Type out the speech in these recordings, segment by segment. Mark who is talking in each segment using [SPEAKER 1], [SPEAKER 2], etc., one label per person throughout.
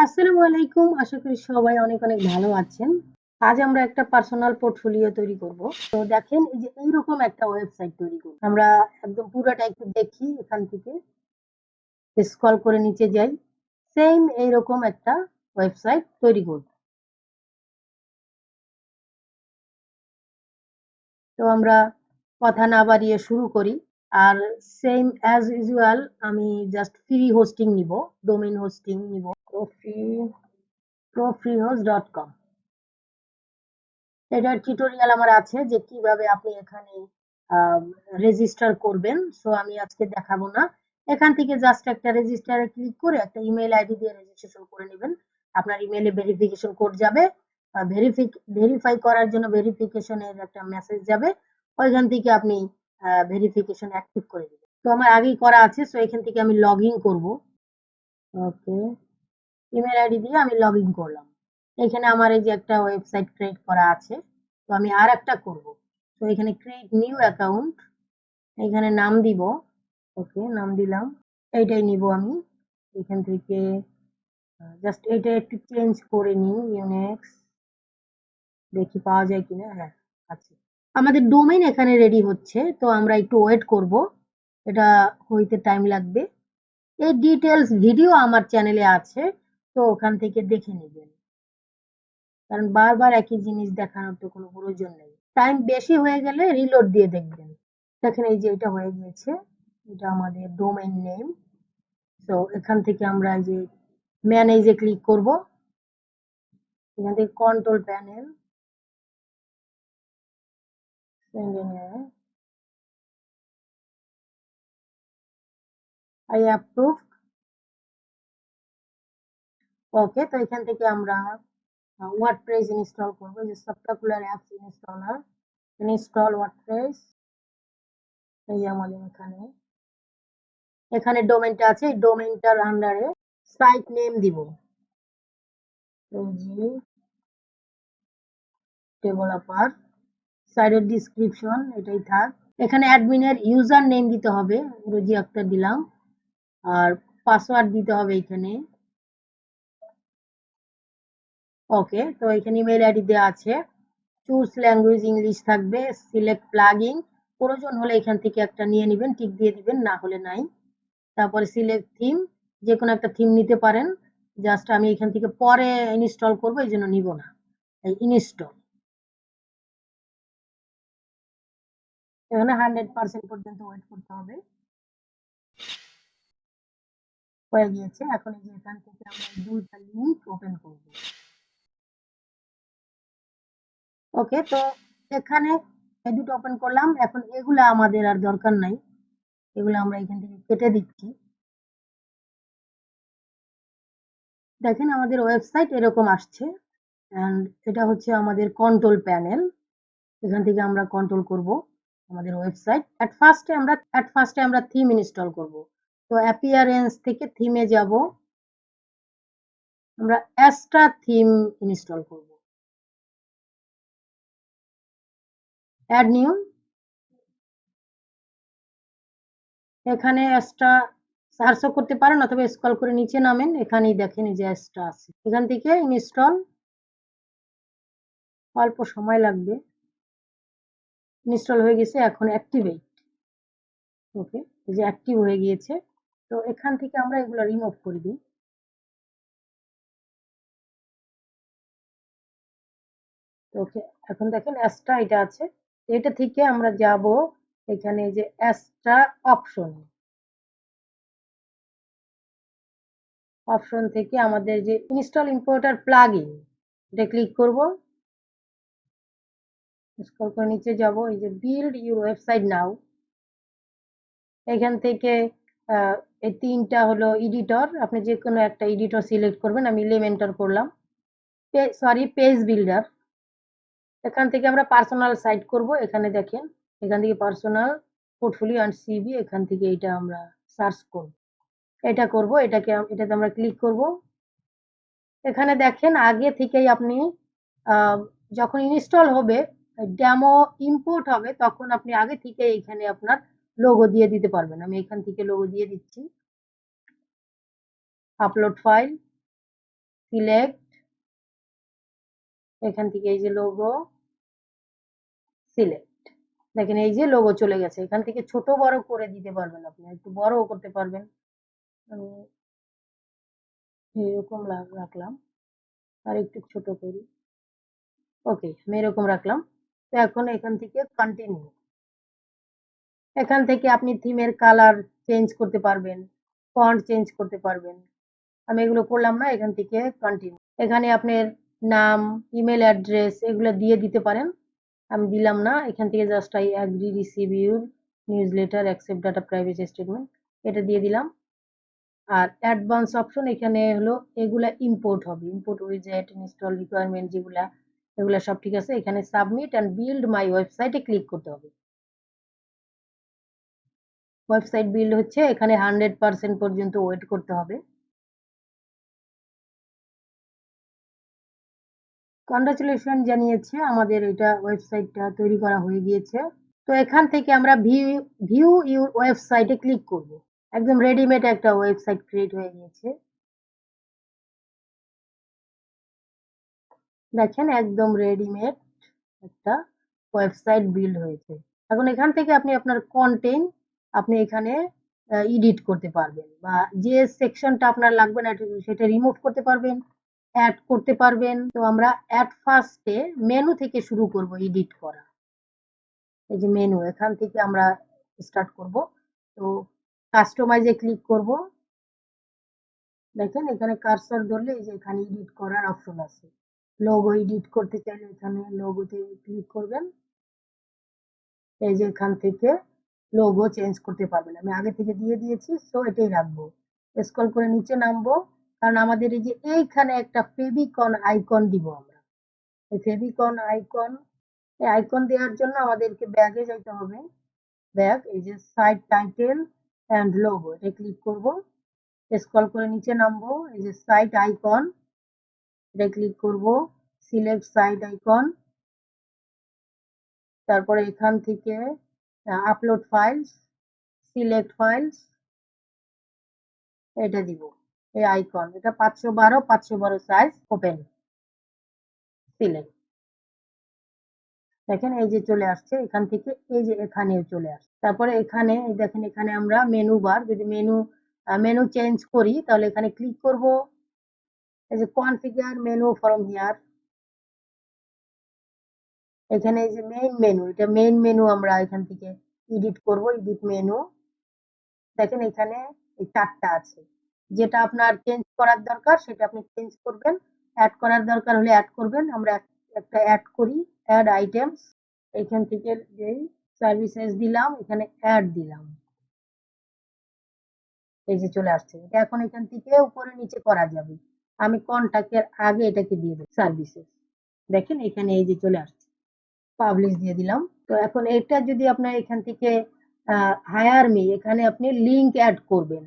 [SPEAKER 1] আসসালামু আলাইকুম। আশা করি সবাই অনেক অনেক ভালো আছেন। আজ আমরা একটা পার্সোনাল পোর্টফোলিও তৈরি করব। তো দেখেন এই যে এইরকম একটা ওয়েবসাইট তৈরি করব। আমরা একদম পুরোটা একটু দেখি এখান থেকে স্ক্রল করে নিচে যাই। সেম এইরকম একটা ওয়েবসাইট তৈরি করব। তো আমরা কথা না বাড়িয়ে শুরু করি। আর সেম অ্যাজ ইউজুয়াল আমি জাস্ট ফ্রি হোস্টিং নিব, ডোমেইন হোস্টিং নিব profreehost.com। এটার টিউটোরিয়াল আমার আছে যে কিভাবে আপনি এখানে রেজিস্টার করবেন। সো আমি আজকে দেখাবো না। এখান থেকে জাস্ট একটা রেজিস্টারে ক্লিক করে একটা ইমেল আইডি দিয়ে রেজিস্ট্রেশন করে নেবেন। আপনার ইমেলে ভেরিফিকেশন কোড যাবে। ভেরিফাই করার জন্য ভেরিফিকেশনের একটা মেসেজ যাবে। ওইখান থেকে আপনি ভেরিফিকেশন অ্যাক্টিভ করে দিবেন। তো আমার আগেই করা আছে, সো এখান থেকে আমি লগ ইন করবো। ওকে, ইমেল আইডি দিয়ে আমি লগ ইন করলাম। এখানে আমার এই যে একটা ওয়েবসাইট ক্রিয়েট করা আছে, তো আমি আর একটা করব। তো এখানে ক্রিয়েট নিউ অ্যাকাউন্ট, এখানে নাম দিব। ওকে, নাম দিলাম। এইটাই নিব আমি এখান থেকে। জাস্ট এটা একটু চেঞ্জ করে নিই, ইউনেক্স, দেখি পাওয়া যায় কিনা। হ্যাঁ, আছে। আমাদের ডোমেইন এখানে রেডি হচ্ছে, তো আমরা একটু ওয়েট করব, এটা হইতে টাইম লাগবে। এই ডিটেলস ভিডিও আমার চ্যানেলে আছে, তো ওখান থেকে দেখে নেবেন, কারণ বারবার একই জিনিস দেখানোর তো কোনো প্রয়োজন নেই। টাইম বেশি হয়ে গেলে রিলোড দিয়ে দেখবেন। দেখেন এই যে এটা হয়ে গিয়েছে, এটা আমাদের ডোমেইন নেম। তো এখান থেকে আমরা এই যে ম্যানেজে ক্লিক করব। এখান থেকে কন্ট্রোল প্যানেল, আই অ্যাপ্রুভ। ওকে, তো এখান থেকে আমরা ওয়ার্ডপ্রেস ইনস্টল করব। যে spectacular apps installer, install WordPress. এই যে আমাদের এখানে এখানে ডোমেইনটা আছে, এই ডোমেইনটার আন্ডারে সাইট নেম দিব, জি ডেভেলপার। সাইটের ডিসক্রিপশন এটাই থাক। এখানে অ্যাডমিনের ইউজার নেম দিতে হবে, রোজি আক্তার দিলাম। আর পাসওয়ার্ড দিতে হবে এখানে। ওকে, তো এখানে ইমেল আইডি দেওয়া আছে। চুজ ল্যাঙ্গুয়েজ ইংলিশ থাকবে। সিলেক্ট প্লাগইন, প্রয়োজন হলে এখান থেকে একটা নিয়ে নেবেন, টিক দিয়ে দিবেন, না হলে নাই। তারপরে সিলেক্ট থিম, যে কোনো একটা থিম নিতে পারেন। জাস্ট আমি এখান থেকে পরে ইনস্টল করবো, এই জন্য নিব না। এই ইনস্টল, এখানে 100% পর্যন্ত ওয়েট করতে হবে। হয়ে গিয়েছে। এখন এই যে এখান থেকে আমরা দুইটা লিঙ্ক ওপেন করব। ওকে, তো এখানে এই দুটো ওপেন করলাম। এখন এগুলা আমাদের আর দরকার নাই, এগুলো আমরা এখান থেকে কেটে দিচ্ছি। দেখেন আমাদের ওয়েবসাইট এরকম আসছে। এন্ড এটা হচ্ছে আমাদের কন্ট্রোল প্যানেল। এখান থেকে আমরা কন্ট্রোল করব আমাদের ওয়েবসাইট। এট ফার্স্টে আমরা থিম ইনস্টল করব। তো অ্যাপিয়ারেন্স থেকে থিমে যাব, আমরা অ্যাস্ট্রা থিম ইনস্টল করব। অ্যাড নিউ, এখানে অ্যাস্ট্রা সার্চও করতে পারেন অথবা স্ক্রল করে নিচে নামেন, এখানেই দেখেন এই যে অ্যাস্ট্রা আছে। এখান থেকে ইনস্টল, অল্প সময় লাগবে। ইনস্টল হয়ে গেছে, এখন অ্যাক্টিভেট। ওকে, এই যে অ্যাক্টিভ হয়ে গিয়েছে। তো এখান থেকে আমরা এগুলো রিমুভ করে দিই। ওকে, এখন দেখেন অ্যাস্ট্রা এটা আছে। এটা থেকে আমরা যাব এখানে এই যে অ্যাস্ট্রা অপশন, অপশন থেকে আমাদের যে ইনস্টল ইম্পোর্টার প্লাগইন, এটা ক্লিক করব। স্ক্রল করে নিচে যাব, এই যে বিল্ড ইউর ওয়েবসাইট নাও। এখান থেকে এই তিনটা হলো এডিটর, আপনি যে কোনো একটা এডিটর সিলেক্ট করবেন। আমি ইলিমেন্টর করলাম, পেজ বিল্ডার। এখান থেকে আমরা পার্সোনাল সাইট করব। এখানে দেখেন, এখান থেকে পার্সোনাল পোর্টফোলিও অ্যান্ড সিভি, এখান থেকে এটা আমরা সার্চ করব। এটা করব, এটাতে আমরা ক্লিক করব। এখানে দেখেন আগে থেকেই আপনি যখন ইনস্টল হবে, ডেমো ইম্পোর্ট হবে, তখন আপনি আগে থেকে এখানে আপনার লোগো দিয়ে দিতে পারবেন। আমি এখান থেকে লোগো দিয়ে দিচ্ছি। আপলোড ফাইল, সিলেক্ট, এখান থেকে এই যে লোগো, সিলেক্ট। দেখেন এই যে লোগো চলে গেছে। এখান থেকে ছোট বড় করে দিতে পারবেন, আপনি একটু বড়ও করতে পারবেন। আমি এরকম রাখলাম, আর একটু ছোট করি। ওকে, আমি এরকম রাখলাম। তো এখন এখান থেকে কন্টিনিউ। এখান থেকে আপনি থিমের কালার চেঞ্জ করতে পারবেন, ফন্ট চেঞ্জ করতে পারবেন। আমি এগুলো করলাম না, এখান থেকে কন্টিনিউ। এখানে আপনার নাম, ইমেল অ্যাড্রেস এগুলো দিয়ে দিতে পারেন। আমি দিলাম না, এখান থেকে just I agree receive your news letter accept data privacy statement, এটা দিয়ে দিলাম। আর অ্যাডভান্স অপশন এখানে হলো এগুলা ইম্পোর্ট হবে, ইম্পোর্ট উইজেট, ইনস্টল রিকোয়ারমেন্ট যেগুলা, এগুলা সব ঠিক আছে। এখানে সাবমিট অ্যান্ড বিল্ড মাই ওয়েবসাইটে ক্লিক করতে হবে। ওয়েবসাইট বিল্ড হচ্ছে, এখানে 100% পর্যন্ত ওয়েট করতে হবে। কংগ্রাচুলেশন জানিয়েছে, আমাদের এটা ওয়েবসাইটটা তৈরি করা হয়ে গিয়েছে। তো এখান থেকে আমরা ভিউ ইউর ওয়েবসাইটে ক্লিক করব। একদম রেডিমেড একটা ওয়েবসাইট ক্রিয়েট হয়ে গিয়েছে, দেখেন একদম রেডিমেড একটা ওয়েবসাইট বিল্ড হয়েছে। এখন এখান থেকে আপনি আপনার কন্টেন্ট আপনি এখানে এডিট করতে পারবেন, বা যে সেকশনটা আপনার লাগবে না সেটা রিমুভ করতে পারবেন, অ্যাড করতে পারবেন। তো আমরা অ্যাট ফার্স্টে মেনু থেকে শুরু করব এডিট করা। এই যে মেনু, এখান থেকে আমরা স্টার্ট করব। তো কাস্টমাইজে ক্লিক করব। দেখেন এখানে কার্সর ধরলে এই যে এখানে এডিট করার অপশন আছে। লোগো এডিট করতে চাইলে এখানে লোগোতে ক্লিক করবেন। এই যে এখান থেকে লোগো চেঞ্জ করতে পারবেন, আমি আগে থেকে দিয়ে দিয়েছি, সো এটাই রাখবো। স্ক্রল করে নিচে নামবো, কারণ আমাদের এই যে এইখানে একটা ফেভিকন আইকন দিব আমরা। এই ফেভিকন আইকন, এই আইকন দেওয়ার জন্য আমাদেরকে ব্যাগে যাইতে হবে। ব্যাগ, এই যে সাইট টাইটেল অ্যান্ড লোগো, এটা ক্লিক করব। স্ক্রল করে নিচে নামবো, এই যে সাইট আইকন, এটা ক্লিক করব। সিলেক্ট সাইট আইকন, তারপরে এখান থেকে আপলোড ফাইলস, সিলেক্ট ফাইলস, এটা দিব। এই আইকন, এটা 512 সাইজ, ওপেন, সিলেক্ট। দেখেন এই যে চলে আসছে, এখান থেকে এই যে এখানেও চলে আসছে। তারপরে এখানে দেখেন, এখানে আমরা মেনু বার, যদি মেনু চেঞ্জ করি তাহলে এখানে ক্লিক করব। এই যে কনফিগার মেনু ফ্রম হিয়ার, এখানে এই যে মেইন মেনু, এটা মেইন মেনু আমরা এখান থেকে এডিট করব, এডিট মেনু। দেখেন এখানে এই 4টা আছে, যেটা আপনার চেঞ্জ করার দরকার সেটা আপনি চেঞ্জ করবেন, অ্যাড করার দরকার হলে অ্যাড করবেন। আমরা একটা অ্যাড করি, অ্যাড আইটেমস, এখান থেকে যেই সার্ভিসেস দিলাম, এখানে অ্যাড দিলাম, এই যে চলে আসছে। এটা এখন এখান থেকে উপরে নিচে করা যাবে। আমি কন্টাক্টের আগে এটাকে দিয়ে দেব সার্ভিসেস, দেখেন এখানে এই যে চলে আসছে, পাবলিশ দিয়ে দিলাম। তো এখন এটা যদি আপনার এখান থেকে হায়ার মি, এখানে আপনি লিংক অ্যাড করবেন।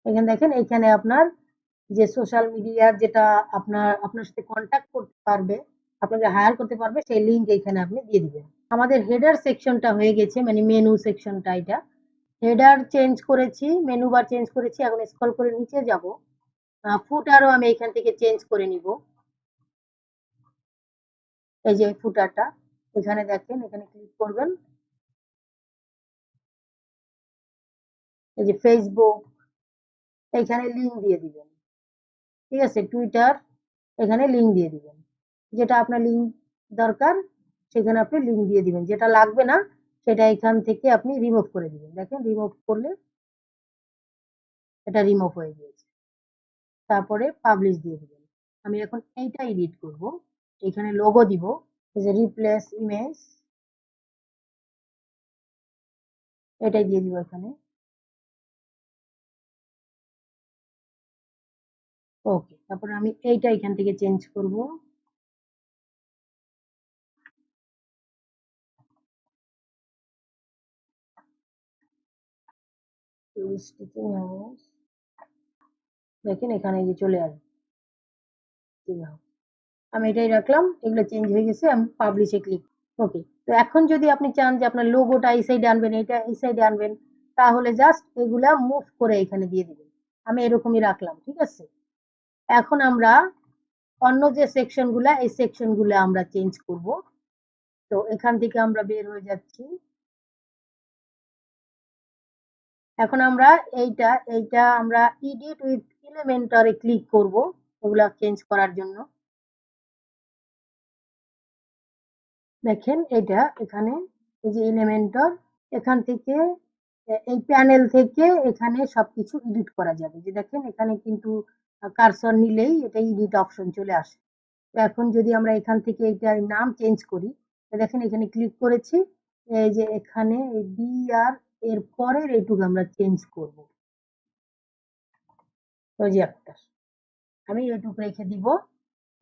[SPEAKER 1] এখানে দেখেন, এখানে আপনার যে সোশ্যাল মিডিয়ার যেটা আপনার সাথে কন্ট্যাক্ট করতে পারবে, আপনাকে হায়ার করতে পারবে, সেই লিংক এখানে আপনি দিয়ে দিবেন। আমাদের হেডার সেকশনটা হয়ে গেছে, মানে মেনু সেকশনটা, এটা হেডার চেঞ্জ করেছি, মেনু বার চেঞ্জ করেছি। এখন স্ক্রল করে নিচে যাব, ফুটারও আমি এখান থেকে চেঞ্জ করে নিব। এই যে ফুটারটা, এখানে দেখেন, এখানে ক্লিক করবেন। এই যে ফেসবুক, এখানে লিংক দিয়ে দিবেন, ঠিক আছে। টুইটার, এখানে লিংক দিয়ে দিবেন, যেটা আপনার লিংক দরকার সেখানে আপনি লিংক দিয়ে দিবেন, যেটা লাগবে না সেটা এখান থেকে আপনি রিমুভ করে দিবেন। দেখেন রিমুভ করলে এটা রিমুভ হয়ে গিয়েছে। তারপরে পাবলিশ দিয়ে দিবেন। আমি এখন এইটা এডিট করব, এখানে লোগো দিব, এই যে রিপ্লেস ইমেজ, এটাই দিয়ে দিব এখানে। ওকে, তারপরে আমি এইটা এখান থেকে চেঞ্জ করব। দেখেন এখানে যে চলে আসবে, আমি এটাই রাখলাম, এগুলো চেঞ্জ হয়ে গেছে। আমি পাবলিশে ক্লিক, ওকে। তো এখন যদি আপনি চান যে আপনার লোগোটা এই সাইডে আনবেন, এটা এই সাইডে আনবেন, তাহলে জাস্ট এগুলা মুভ করে এখানে দিয়ে দিবেন। আমি এরকমই রাখলাম, ঠিক আছে। এখন আমরা অন্য যে সেকশনগুলা, এই সেকশনগুলো আমরা চেঞ্জ করব। তো এখান থেকে আমরা বের হয়ে যাচ্ছি। এখন আমরা এইটা আমরা এডিট উইথ এলিমেন্টরে ক্লিক করব ওগুলা চেঞ্জ করার জন্য। দেখেন এটা এখানে এই যে এলিমেন্টর, এখান থেকে এই প্যানেল থেকে এখানে সবকিছু এডিট করা যাবে। যে দেখেন এখানে কিন্তু কার্সর নিলেই এটা এডিট অপশন চলে আসে। তো এখন যদি আমরা এখান থেকে এটার নাম চেঞ্জ করি, তো দেখেন এখানে ক্লিক করেছি, এই যে এখানে বি আর এর পরের এইটুকু আমরা চেঞ্জ করব। ওই যে একটা আমি এইটুকু রেখে দিব।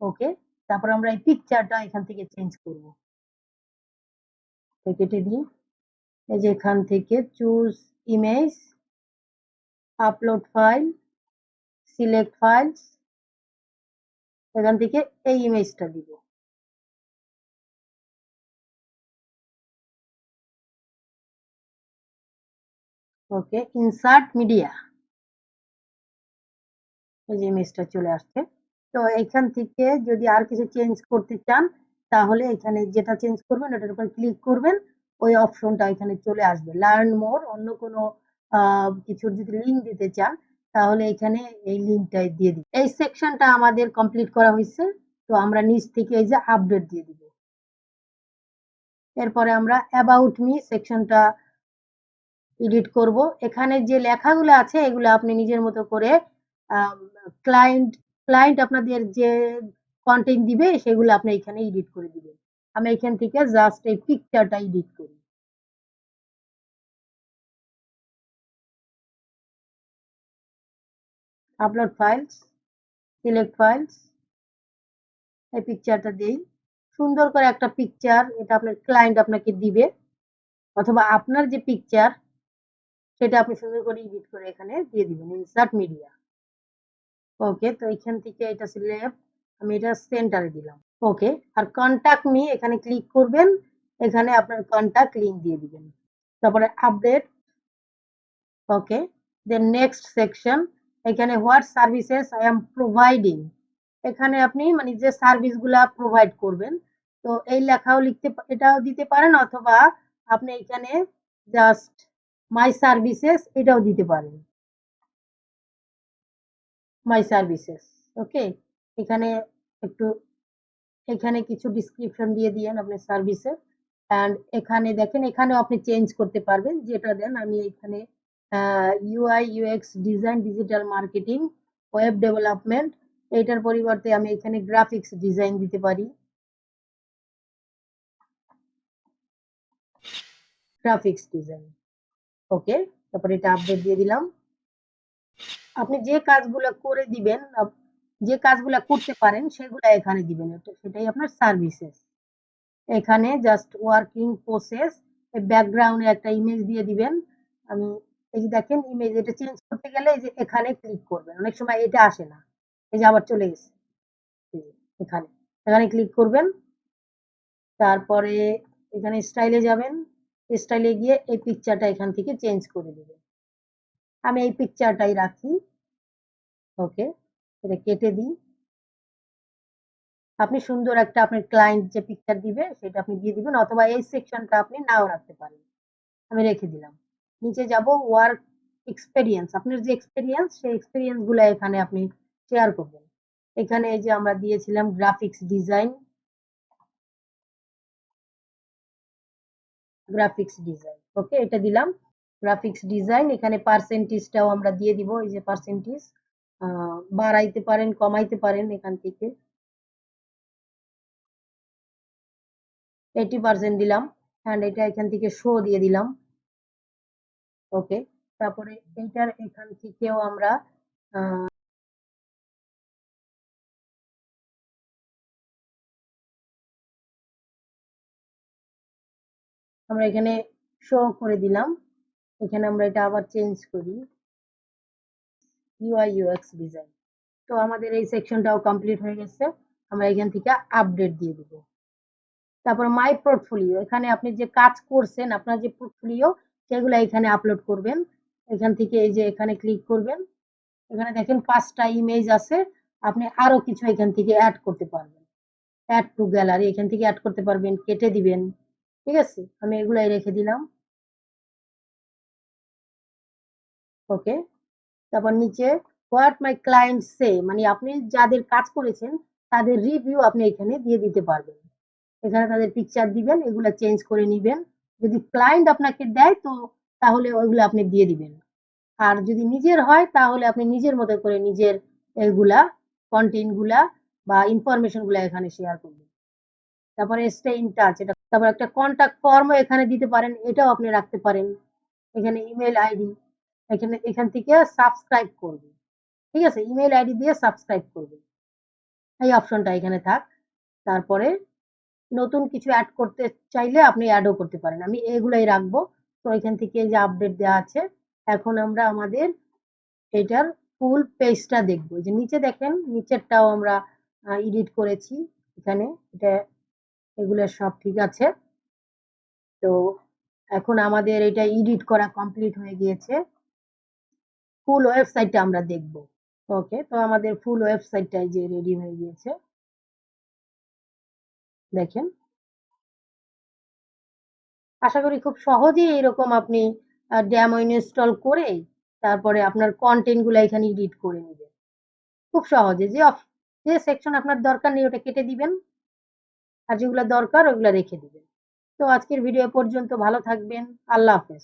[SPEAKER 1] ওকে, তারপর আমরা এই পিকচারটা এখান থেকে চেঞ্জ করব। কেটে দিই। এই যে এখান থেকে choose image, upload file, select files, এখান থেকে এই ইমেজটা দিব। ওকে, ইনসার্ট মিডিয়া, এই যে ইমেজটা চলে আসছে। তো এখান থেকে যদি আর কিছু চেঞ্জ করতে চান, তাহলে এখানে যেটা চেঞ্জ করবেন ওটার উপর ক্লিক করবেন, ওই অপশনটা এখানে চলে আসবে। লার্ন মোর, অন্য কোনো কিছুর যদি লিঙ্ক দিতে চান, তাহলে এখানে এই লিঙ্কটাই দিয়ে দিই। এই সেকশনটা আমাদের কমপ্লিট করা হয়েছে। তো আমরা নিচ থেকে এই যে আপডেট দিয়ে দিব। এরপরে আমরা অ্যাবাউট মি সেকশনটা এডিট করব। এখানে যে লেখাগুলো আছে এগুলো আপনি নিজের মতো করে ক্লায়েন্ট ক্লায়েন্ট আপনাদের যে কন্টেন্ট দিবে সেগুলো আপনি এখানে এডিট করে দিবেন। আমি এখান থেকে জাস্ট এই পিকচারটা এডিট করি। আপলোড ফাইলস, সিলেক্ট ফাইলস, এই পিকচারটা দেই। সুন্দর করে একটা পিকচার, এটা আপনার ক্লায়েন্ট আপনাকে দিবে, অথবা আপনার যে পিকচার সেটা আপনি সুন্দর করে এডিট করে এখানে দিয়ে দিবেন। Insert media. ওকে, তো এখান থেকে এটা সিলেক্ট, আমি এটা সেন্টারে দিলাম। ওকে, আর কন্টাক্ট মি এখানে ক্লিক করবেন, এখানে আপনার কন্টাক্ট লিংক দিয়ে দিবেন। তারপরে আপডেট। ওকে, দেন নেক্সট সেকশন, এখানে what services I am providing, এখানে আপনি মানে যে সার্ভিসগুলা প্রোভাইড করবেন, তো এই লেখাও লিখতে এটাও দিতে পারেন, অথবা আপনি এখানে জাস্ট মাই সার্ভিসেস এটাও দিতে পারেন। মাই সার্ভিসেস। ওকে, এখানে একটু এখানে কিছু ডিসক্রিপশন দিয়ে দিয়েন আপনার সার্ভিসের। অ্যান্ড এখানে দেখেন এখানেও আপনি চেঞ্জ করতে পারবেন, যেটা দেন। আমি এখানে UI UX design, digital marketing, web development, এইটার পরিবর্তে আমি এখানে গ্রাফিক্স ডিজাইন দিতে পারি। Graphics design. ওকে, তারপরে এটা আপডেট দিয়ে দিলাম। আপনি যে কাজগুলো করে দিবেন, যে কাজগুলো করতে পারেন সেগুলো এখানে দিবেন, সেটাই আপনার সার্ভিসেস। এখানে জাস্ট ওয়ার্কিং প্রসেস, ব্যাকগ্রাউন্ডে একটা ইমেজ দিয়ে দিবেন। আমি এই যে দেখেন ইমেজ, এটা চেঞ্জ করতে গেলে এই যে এখানে ক্লিক করবেন, অনেক সময় এটা আসে না, এই যে আবার চলে গেছে। এখানে এখানে ক্লিক করবেন, তারপরে এখানে স্টাইলে যাবেন, স্টাইলে গিয়ে এই পিকচারটা এখান থেকে চেঞ্জ করে দিবেন। আমি এই পিকচারটাই রাখি। ওকে, এটা কেটে দিই। আপনি সুন্দর একটা আপনার ক্লায়েন্ট যে পিকচার দিবে সেটা আপনি দিয়ে দিবেন, অথবা এই সেকশনটা আপনি নাও রাখতে পারেন। আমি রেখে দিলাম। নিচে যাব, ওয়ার্ক এক্সপেরিয়েন্স, আপনার যে এক্সপেরিয়েন্স সেই এক্সপেরিয়েন্স গুলো এখানে আপনি শেয়ার করবেন। এখানে এই যে আমরা দিয়েছিলাম গ্রাফিক্স ডিজাইন, গ্রাফিক্স ডিজাইন। ওকে, এটা দিলাম গ্রাফিক্স ডিজাইন। এখানে পার্সেন্টেজটাও আমরা দিয়ে দিব, এই যে পার্সেন্টেজ বাড়াইতে পারেন, কমাইতে পারেন এখান থেকে। 80% দিলাম, অ্যান্ড এটা এখান থেকে শো দিয়ে দিলাম। ওকে, তারপরে এইটার এখান থেকেও আমরা আমরা এখানে শো করে দিলাম। এখানে আমরা এটা আবার চেঞ্জ করি, ইউআই ইউএক্স ডিজাইন। তো আমাদের এই সেকশনটাও কমপ্লিট হয়ে গেছে। আমরা এখান থেকে আপডেট দিয়ে দিব। তারপর মাই পোর্টফোলিও, এখানে আপনি যে কাজ করছেন আপনার যে পোর্টফোলিও সেগুলো এখানে আপলোড করবেন। এখান থেকে এই যে এখানে ক্লিক করবেন, এখানে দেখেন 5টা ইমেজ আছে। আপনি আরো কিছু এখান থেকে অ্যাড করতে পারবেন। অ্যাড টু গ্যালারি এখান থেকে অ্যাড করতে পারবেন, কেটে দিবেন। ঠিক আছে, আমি এগুলাই রেখে দিলাম। ওকে, তারপর নিচে হোয়াট মাই ক্লায়েন্ট সে, মানে আপনি যাদের কাজ করেছেন তাদের রিভিউ আপনি এখানে দিয়ে দিতে পারবেন। এখানে তাদের পিকচার দিবেন, এগুলা চেঞ্জ করে নিবেন। যদি ক্লায়েন্ট আপনাকে দেয় তো তাহলে ওইগুলো আপনি দিয়ে দিবেন। আর যদি নিজের হয় তাহলে আপনি নিজের মতো করে নিজের এগুলা কন্টেন্ট গুলা বা ইনফরমেশন গুলা এখানে শেয়ার করবেন। তারপরে স্টে ইন টাচ, এটা তারপর একটা কন্টাক্ট ফর্ম এখানে দিতে পারেন, এটাও আপনি রাখতে পারেন। এখানে ইমেল আইডি, এখান থেকে সাবস্ক্রাইব করবে। ঠিক আছে, ইমেল আইডি দিয়ে সাবস্ক্রাইব করবে, এই অপশনটা এখানে থাক। তারপরে নতুন কিছু অ্যাড করতে চাইলে আপনি অ্যাডও করতে পারেন, আমি এগুলাই রাখবো। তো এখান থেকে যে আপডেট দেওয়া আছে, এখন আমরা আমাদের এটার ফুল পেজটা দেখবো। যে নিচে দেখেন, নিচেরটাও আমরা এডিট করেছি এখানে, এটা এগুলো সব ঠিক আছে। তো এখন আমাদের এটা এডিট করা কমপ্লিট হয়ে গিয়েছে, ফুল ওয়েবসাইটটা আমরা দেখব। ওকে, তো আমাদের ফুল ওয়েবসাইটটাই যে রেডি হয়ে গিয়েছে, দেখেন। আশা করি খুব সহজেই এরকম আপনি ডেমো ইনস্টল করে তারপরে আপনার কন্টেন্ট গুলো এখানে এডিট করে নেবেন খুব সহজে। যে সেকশন আপনার দরকার নেই ওটা কেটে দিবেন, আর যেগুলো দরকার ওগুলো রেখে দিবেন। তো আজকের ভিডিও পর্যন্ত, ভালো থাকবেন, আল্লাহ হাফেজ।